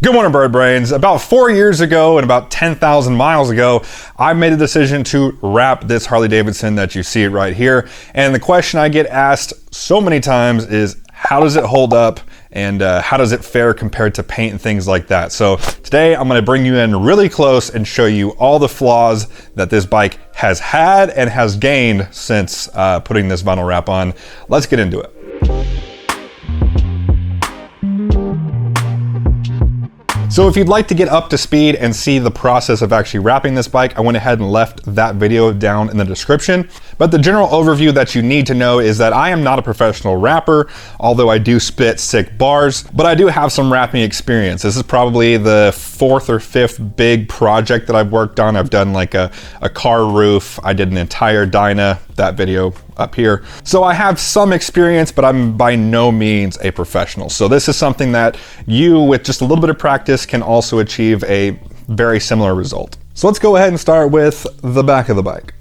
Good morning, bird brains. About 4 years ago and about 10,000 miles ago, I made a decision to wrap this Harley-Davidson that you see it right here. And the question I get asked so many times is, how does it hold up? And how does it fare compared to paint and things like that? So today I'm gonna bring you in really close and show you all the flaws that this bike has had and has gained since putting this vinyl wrap on. Let's get into it. So if you'd like to get up to speed and see the process of actually wrapping this bike, I went ahead and left that video down in the description. But the general overview that you need to know is that I am not a professional rapper, although I do spit sick bars, but I do have some rapping experience. This is probably the 4th or 5th big project that I've worked on. I've done like a car roof. I did an entire Dyna, that video up here. So I have some experience, but I'm by no means a professional. So this is something that you, with just a little bit of practice, can also achieve a very similar result. So let's go ahead and start with the back of the bike.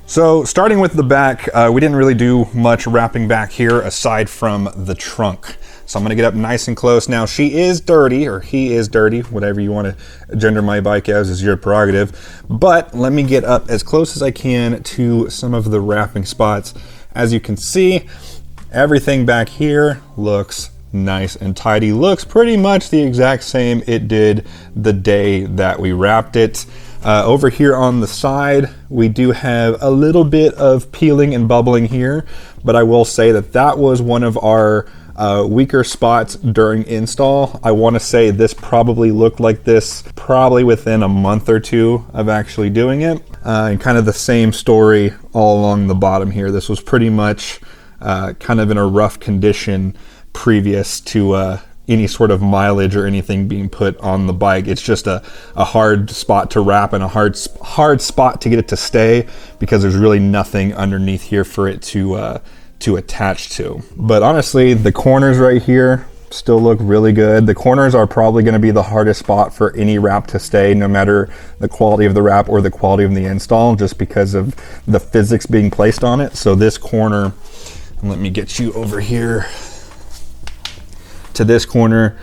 So starting with the back, we didn't really do much wrapping back here aside from the trunk. So I'm gonna get up nice and close. Now she is dirty, or he is dirty, whatever you wanna gender my bike as is your prerogative. But let me get up as close as I can to some of the wrapping spots. As you can see, everything back here looks nice and tidy. Looks pretty much the exact same it did the day that we wrapped it. Over here on the side, we do have a little bit of peeling and bubbling here, but I will say that that was one of our weaker spots during install. I want to say this probably looked like this probably within a month or two of actually doing it. And kind of the same story all along the bottom here. This was pretty much kind of in a rough condition previous to any sort of mileage or anything being put on the bike. It's just a hard spot to wrap and a hard spot to get it to stay, because there's really nothing underneath here for it to attach to. But honestly, the corners right here still look really good. The corners are probably going to be the hardest spot for any wrap to stay, no matter the quality of the wrap or the quality of the install, just because of the physics being placed on it. So this corner, and let me get you over here to this corner.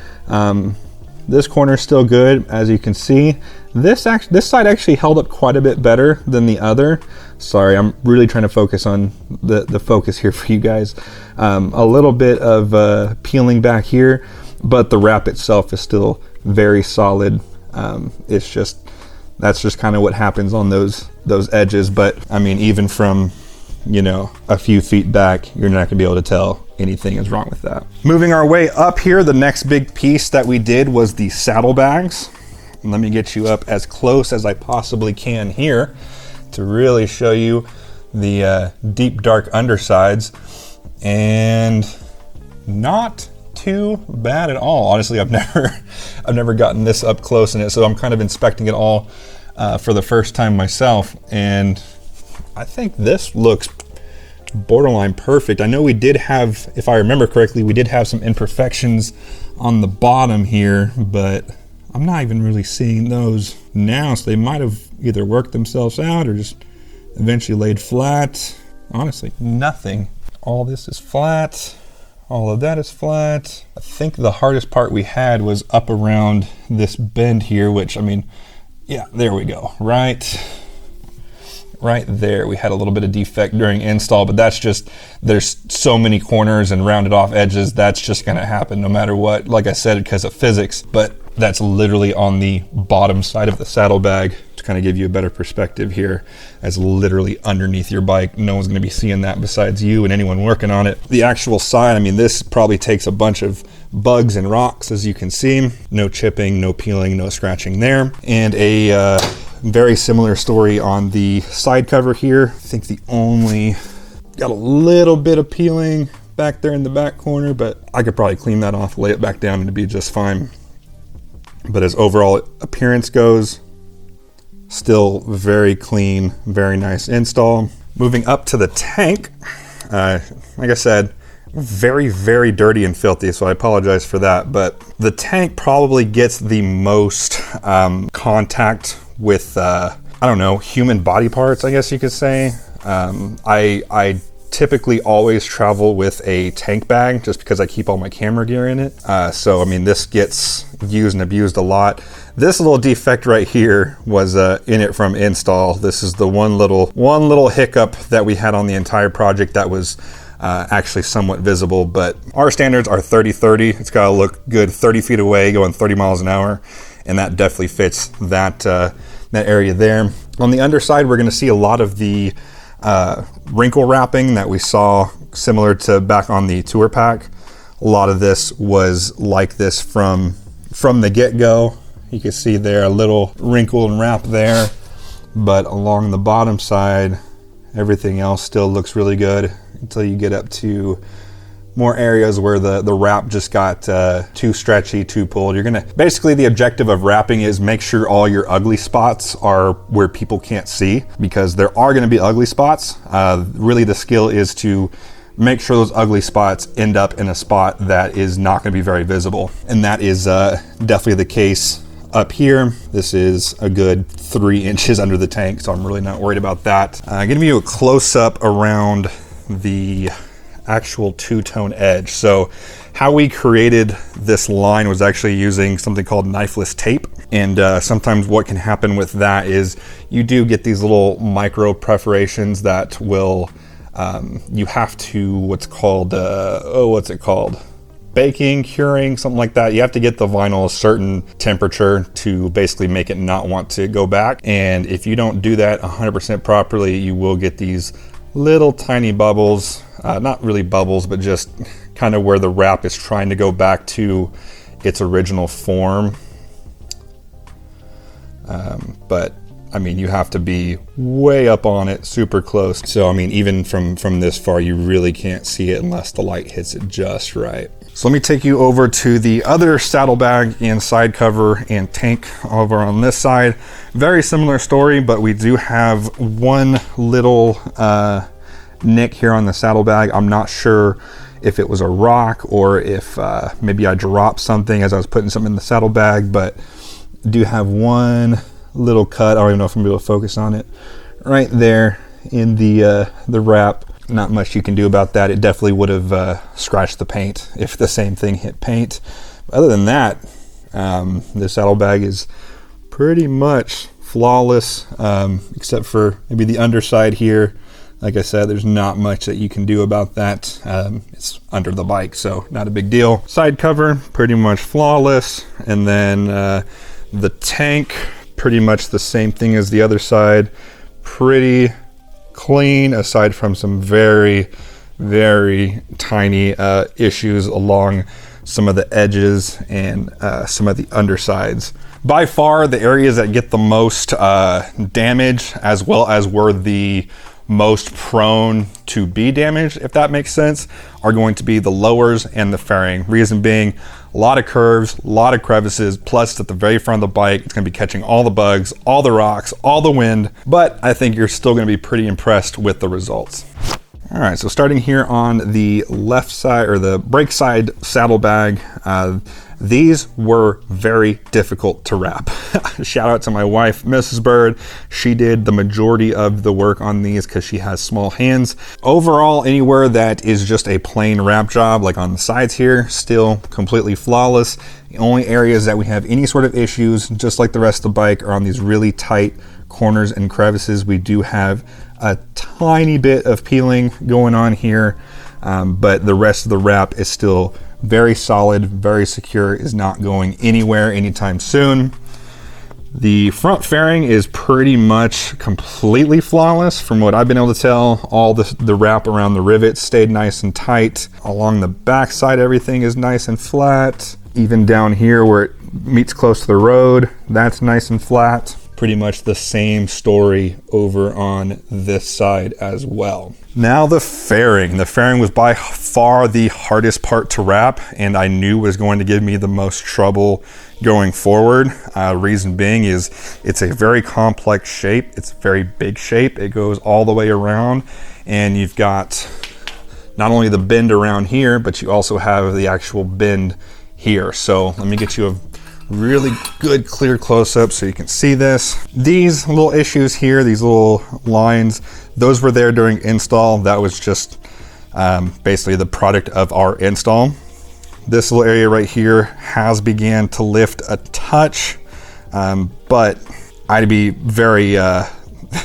This corner is still good, as you can see. This side actually held up quite a bit better than the other. Sorry, I'm really trying to focus on the focus here for you guys. A little bit of peeling back here, but the wrap itself is still very solid. It's just, that's just kind of what happens on those edges. But I mean, even from, you know, a few feet back, you're not gonna be able to tell anything is wrong with that. Moving our way up here, the next big piece that we did was the saddlebags. Let me get you up as close as I possibly can here to really show you the deep dark undersides, and not too bad at all. Honestly, I've never gotten this up close in it, so I'm kind of inspecting it all for the first time myself, and I think this looks borderline perfect. I know we did have, if I remember correctly, we did have some imperfections on the bottom here, but I'm not even really seeing those now, so they might have either worked themselves out or just eventually laid flat. Honestly, nothing. All this is flat. All of that is flat. I think the hardest part we had was up around this bend here, which, I mean, yeah, there we go. Right there, we had a little bit of defect during install, but that's just, there's so many corners and rounded off edges, that's just gonna happen no matter what, like I said, because of physics. But that's literally on the bottom side of the saddlebag, to kind of give you a better perspective here. As literally underneath your bike, no one's gonna be seeing that besides you and anyone working on it. The actual side, I mean, this probably takes a bunch of bugs and rocks, as you can see. No chipping, no peeling, no scratching there. And a very similar story on the side cover here. I think the only, got a little bit of peeling back there in the back corner, but I could probably clean that off, lay it back down, and it'd be just fine. But as overall appearance goes, still very clean, very nice install. Moving up to the tank, like I said, very, very dirty and filthy, so I apologize for that. But the tank probably gets the most contact with, I don't know, human body parts, I guess you could say. I typically always travel with a tank bag just because I keep all my camera gear in it. So I mean, this gets used and abused a lot. This little defect right here was in it from install. This is the one little hiccup that we had on the entire project that was actually somewhat visible, but our standards are 30-30. It's gotta look good 30 feet away going 30 miles an hour, and that definitely fits that that area there. On the underside, we're gonna see a lot of the wrinkle wrapping that we saw similar to back on the tour pack. A lot of this was like this from the get-go. You can see there a little wrinkle and wrap there, but along the bottom side, everything else still looks really good until you get up to more areas where the wrap just got too stretchy, too pulled. You're gonna, basically the objective of wrapping is make sure all your ugly spots are where people can't see, because there are gonna be ugly spots. Really the skill is to make sure those ugly spots end up in a spot that is not gonna be very visible. And that is definitely the case up here. This is a good 3 inches under the tank, so I'm really not worried about that. I'm gonna give you a close-up around the actual two-tone edge. So how we created this line was actually using something called knifeless tape. And sometimes what can happen with that is you do get these little micro perforations that will, you have to, what's it called? Baking, curing, something like that. You have to get the vinyl a certain temperature to basically make it not want to go back. And if you don't do that 100% properly, you will get these little tiny bubbles, not really bubbles, but just kind of where the wrap is trying to go back to its original form. But I mean, you have to be way up on it, super close. So I mean, even from this far, you really can't see it unless the light hits it just right. So let me take you over to the other saddlebag and side cover and tank over on this side. Very similar story, but we do have one little nick here on the saddlebag. I'm not sure if it was a rock or if maybe I dropped something as I was putting something in the saddlebag, but do have one little cut. I don't even know if I'm gonna be able to focus on it. Right there in the wrap. Not much you can do about that. It definitely would have scratched the paint if the same thing hit paint. But other than that, the saddlebag is pretty much flawless, except for maybe the underside here. Like I said, there's not much that you can do about that. It's under the bike, so not a big deal. Side cover, pretty much flawless. And then the tank, pretty much the same thing as the other side. Pretty clean, aside from some very, very tiny issues along some of the edges and some of the undersides. By far, the areas that get the most damage, as well as were the most prone to be damaged, if that makes sense, are going to be the lowers and the fairing. Reason being, a lot of curves, a lot of crevices, plus at the very front of the bike, it's gonna be catching all the bugs, all the rocks, all the wind, but I think you're still gonna be pretty impressed with the results. All right, so starting here on the left side, or the brake side saddlebag, these were very difficult to wrap. Shout out to my wife, Mrs. Bird. She did the majority of the work on these because she has small hands. Overall, anywhere that is just a plain wrap job, like on the sides here, still completely flawless. The only areas that we have any sort of issues, just like the rest of the bike, are on these really tight corners and crevices. We do have a tiny bit of peeling going on here, but the rest of the wrap is still very solid, very secure, is not going anywhere anytime soon. The front fairing is pretty much completely flawless from what I've been able to tell. All the wrap around the rivets stayed nice and tight. Along the back side, everything is nice and flat. Even down here where it meets close to the road, that's nice and flat. Pretty much the same story over on this side as well. Now the fairing. The fairing was by far the hardest part to wrap, and I knew was going to give me the most trouble going forward. Reason being is it's a very complex shape. It's a very big shape. It goes all the way around, and you've got not only the bend around here, but you also have the actual bend here. So let me get you a really good clear close-up so you can see this. These little issues here, these little lines, those were there during install. That was just basically the product of our install. This little area right here has began to lift a touch, but I'd be very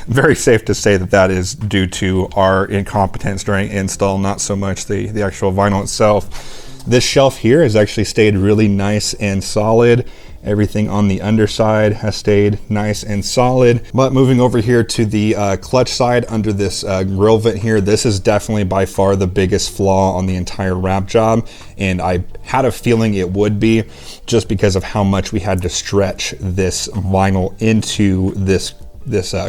very safe to say that that is due to our incompetence during install, not so much the actual vinyl itself. This shelf here has actually stayed really nice and solid. Everything on the underside has stayed nice and solid. But moving over here to the clutch side under this grill vent here, this is definitely by far the biggest flaw on the entire wrap job. And I had a feeling it would be, just because of how much we had to stretch this vinyl into this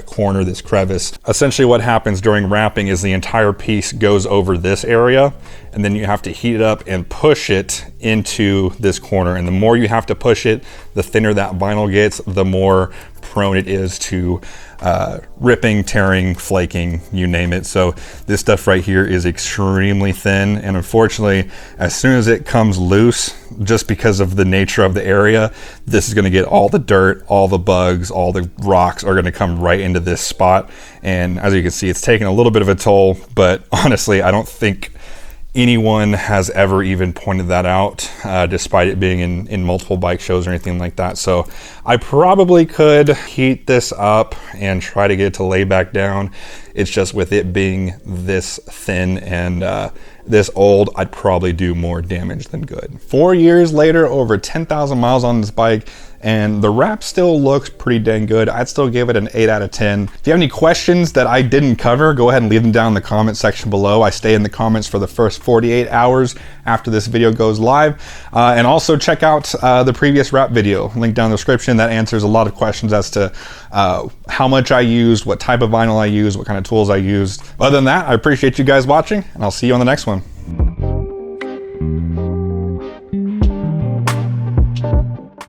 corner, this crevice. Essentially what happens during wrapping is the entire piece goes over this area, and then you have to heat it up and push it into this corner. And the more you have to push it, the thinner that vinyl gets, the more prone it is to ripping, tearing, flaking, you name it. So this stuff right here is extremely thin, and unfortunately, as soon as it comes loose, just because of the nature of the area, this is going to get all the dirt, all the bugs, all the rocks are going to come right into this spot. And as you can see, it's taking a little bit of a toll, but honestly, I don't think anyone has ever even pointed that out, despite it being in multiple bike shows or anything like that. So I probably could heat this up and try to get it to lay back down. It's just with it being this thin and this old, I'd probably do more damage than good. 4 years later, over 10,000 miles on this bike, and the wrap still looks pretty dang good. I'd still give it an 8 out of 10. If you have any questions that I didn't cover, go ahead and leave them down in the comment section below. I stay in the comments for the first 48 hours after this video goes live. And also check out the previous wrap video, link down in the description. That answers a lot of questions as to how much I used, what type of vinyl I used, what kind of tools I used. Other than that, I appreciate you guys watching, and I'll see you on the next one.